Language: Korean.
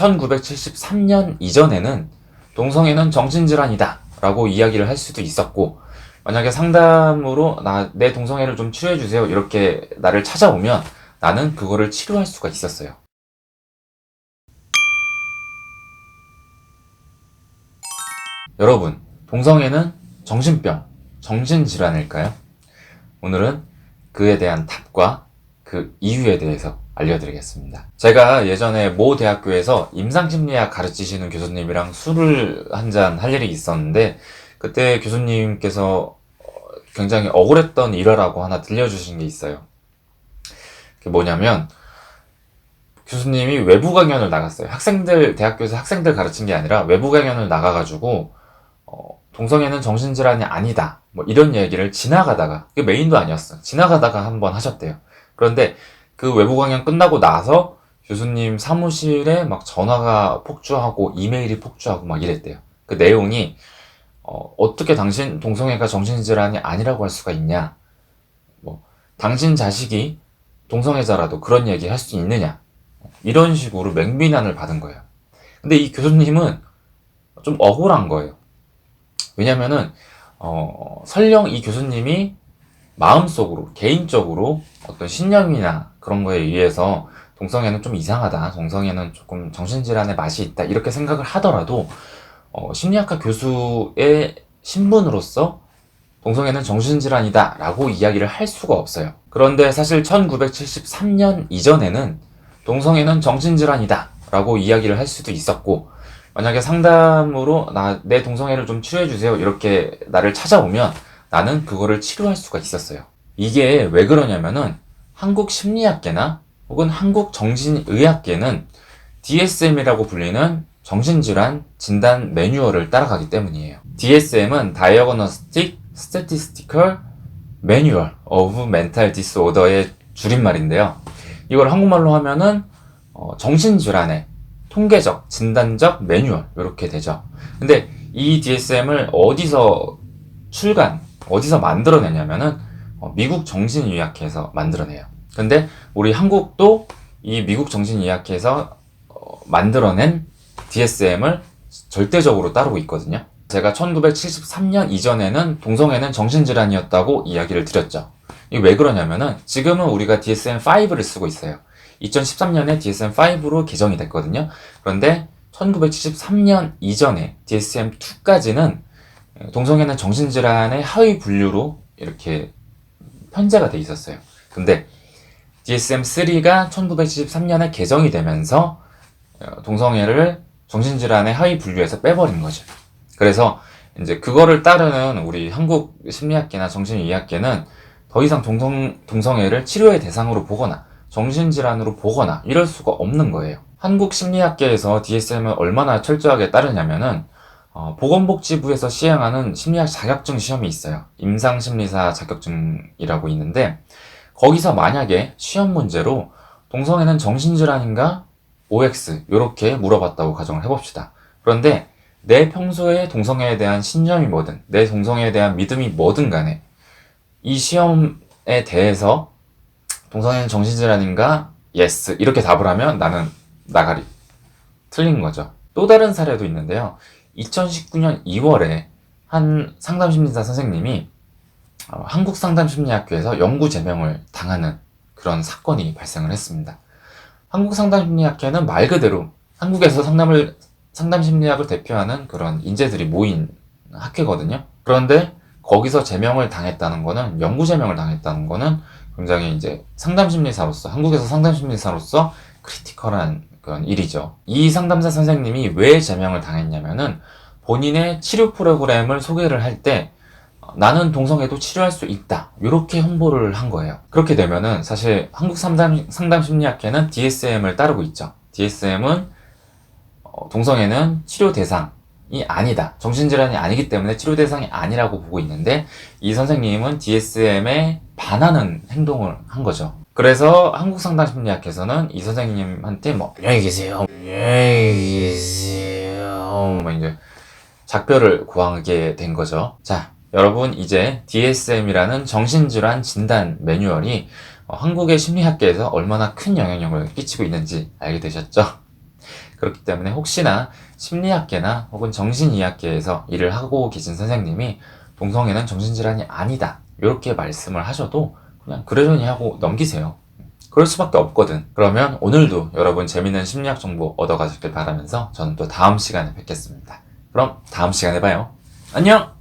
1973년 이전에는 동성애는 정신질환이다 라고 이야기를 할 수도 있었고, 만약에 상담으로 내 동성애를 좀 치료해주세요 이렇게 나를 찾아오면 나는 그거를 치료할 수가 있었어요. 여러분, 동성애는 정신병, 정신질환일까요? 오늘은 그에 대한 답과 그 이유에 대해서 알려드리겠습니다. 제가 예전에 모 대학교에서 임상심리학 가르치시는 교수님이랑 술을 한잔 할 일이 있었는데, 그때 교수님께서 굉장히 억울했던 일화라고 하나 들려주신 게 있어요. 그게 뭐냐면, 교수님이 외부 강연을 나갔어요. 대학교에서 학생들 가르친 게 아니라 외부 강연을 나가가지고 동성애는 정신질환이 아니다 뭐 이런 얘기를 지나가다가, 그게 메인도 아니었어, 지나가다가 한번 하셨대요. 그런데 그 외부 강연 끝나고 나서 교수님 사무실에 막 전화가 폭주하고 이메일이 폭주하고 막 이랬대요. 그 내용이 어떻게 당신 동성애가 정신질환이 아니라고 할 수가 있냐, 뭐 당신 자식이 동성애자라도 그런 얘기 할 수 있느냐, 이런 식으로 맹비난을 받은 거예요. 근데 이 교수님은 좀 억울한 거예요. 왜냐면은 설령 이 교수님이 마음속으로 개인적으로 어떤 신념이나 그런 거에 의해서 동성애는 좀 이상하다, 동성애는 조금 정신질환의 맛이 있다 이렇게 생각을 하더라도 심리학과 교수의 신분으로서 동성애는 정신질환이다 라고 이야기를 할 수가 없어요. 그런데 사실 1973년 이전에는 동성애는 정신질환이다 라고 이야기를 할 수도 있었고, 만약에 상담으로 내 동성애를 좀 치료해주세요 이렇게 나를 찾아오면 나는 그거를 치료할 수가 있었어요. 이게 왜 그러냐면은 한국 심리학계나 혹은 한국 정신의학계는 DSM이라고 불리는 정신질환 진단 매뉴얼을 따라가기 때문이에요. DSM은 Diagnostic Statistical Manual of Mental Disorder의 줄임말인데요. 이걸 한국말로 하면은 정신질환의 통계적, 진단적 매뉴얼 이렇게 되죠. 근데 이 DSM을 어디서 만들어내냐면은 미국 정신의학회에서 만들어내요. 근데 우리 한국도 이 미국 정신의학회에서 만들어낸 DSM을 절대적으로 따르고 있거든요. 제가 1973년 이전에는 동성애는 정신질환이었다고 이야기를 드렸죠. 이게 왜 그러냐면은 지금은 우리가 DSM-5를 쓰고 있어요. 2013년에 DSM-5로 개정이 됐거든요. 그런데 1973년 이전에 DSM-2까지는 동성애는 정신질환의 하위 분류로 이렇게 편제가 돼 있었어요. 근데 DSM-3가 1973년에 개정이 되면서 동성애를 정신질환의 하위 분류에서 빼버린 거죠. 그래서 이제 그거를 따르는 우리 한국 심리학계나 정신의학계는 더 이상 동성애를 치료의 대상으로 보거나 정신질환으로 보거나 이럴 수가 없는 거예요. 한국 심리학계에서 DSM을 얼마나 철저하게 따르냐면은 보건복지부에서 시행하는 심리학 자격증 시험이 있어요. 임상심리사 자격증이라고 있는데, 거기서 만약에 시험 문제로 동성애는 정신질환인가 OX 이렇게 물어봤다고 가정을 해봅시다. 그런데 내 평소에 동성애에 대한 신념이 뭐든 내 동성애에 대한 믿음이 뭐든 간에 이 시험에 대해서 동성애는 정신질환인가? yes 이렇게 답을 하면 나는 나가리, 틀린 거죠. 또 다른 사례도 있는데요. 2019년 2월에 한 상담심리사 선생님이 한국상담심리학회에서 영구 제명을 당하는 그런 사건이 발생을 했습니다. 한국상담심리학회는 말 그대로 한국에서 상담심리학을 대표하는 그런 인재들이 모인 학회거든요. 그런데 거기서 제명을 당했다는 거는, 영구 제명을 당했다는 거는 굉장히 이제 한국에서 상담심리사로서 크리티컬한 그런 일이죠. 이 상담사 선생님이 왜 제명을 당했냐면은 본인의 치료 프로그램을 소개를 할 때 나는 동성애도 치료할 수 있다 이렇게 홍보를 한 거예요. 그렇게 되면은 사실 한국 상담심리학회는 DSM을 따르고 있죠. DSM은 동성애는 치료 대상이 아니다, 정신질환이 아니기 때문에 치료 대상이 아니라고 보고 있는데, 이 선생님은 DSM에 반하는 행동을 한 거죠. 그래서 한국상담심리학에서는 이 선생님한테 안녕히 계세요, 안녕히 계세요 이제 작별을 구하게 된 거죠. 자, 여러분, 이제 DSM이라는 정신질환 진단 매뉴얼이 한국의 심리학계에서 얼마나 큰 영향력을 끼치고 있는지 알게 되셨죠? 그렇기 때문에 혹시나 심리학계나 혹은 정신의학계에서 일을 하고 계신 선생님이 동성애는 정신질환이 아니다 이렇게 말씀을 하셔도 그냥 그러려니 하고 넘기세요. 그럴 수밖에 없거든. 그러면 오늘도 여러분 재밌는 심리학 정보 얻어가시길 바라면서 저는 또 다음 시간에 뵙겠습니다. 그럼 다음 시간에 봐요. 안녕!